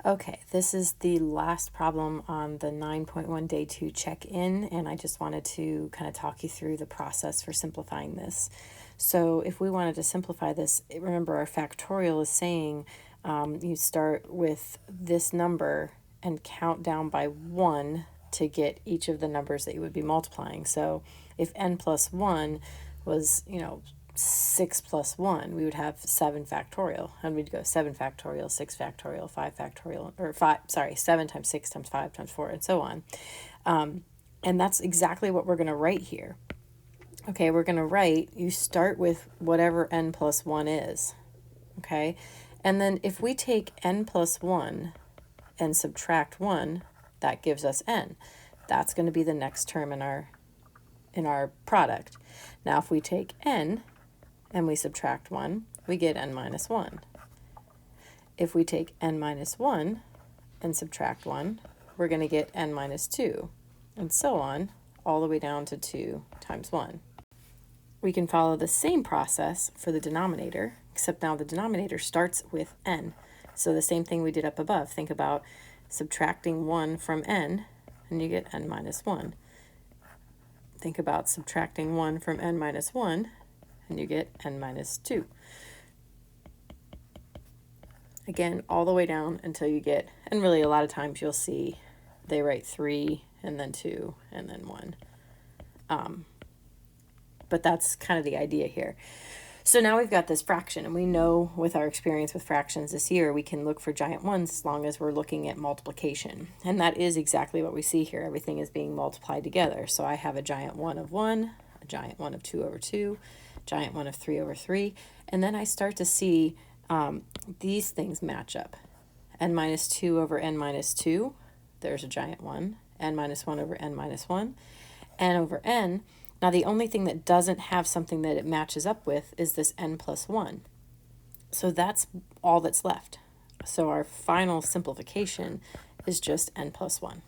Okay, this is the last problem on the 9.1 day 2 check-in, and I just wanted to kind of talk you through the process for simplifying this. So if we wanted to simplify this, remember our factorial is saying you start with this number and count down by 1 to get each of the numbers that you would be multiplying. So if n plus 1 was, 6 plus 1, we would have 7 factorial, and we'd go 7 factorial, 6 factorial, 5 factorial, or 7 times 6 times 5 times 4, and so on. And that's exactly what we're going to write here. Okay, we're going to write, you start with whatever n plus 1 is, okay? And then if we take n plus 1 and subtract 1, that gives us n. That's going to be the next term in our product. Now, if we take n and we subtract 1, we get n minus 1. If we take n minus 1 and subtract 1, we're going to get n minus 2, and so on, all the way down to 2 times 1. We can follow the same process for the denominator, except now the denominator starts with n. So the same thing we did up above. Think about subtracting 1 from n, and you get n minus 1. Think about subtracting 1 from n minus 1, and you get n minus 2. Again, all the way down until you get, and really a lot of times you'll see they write 3 and then 2 and then 1. But that's kind of the idea here. So now we've got this fraction, and we know with our experience with fractions this year, we can look for giant ones as long as we're looking at multiplication. And that is exactly what we see here. Everything is being multiplied together. So I have a giant 1 of 1, a giant 1 of 2 over 2, giant 1 of 3 over 3, and then I start to see these things match up. N minus 2 over n minus 2, there's a giant 1. N minus 1 over n minus 1. N over n. Now, the only thing that doesn't have something that it matches up with is this n plus 1. So that's all that's left. So our final simplification is just n plus 1.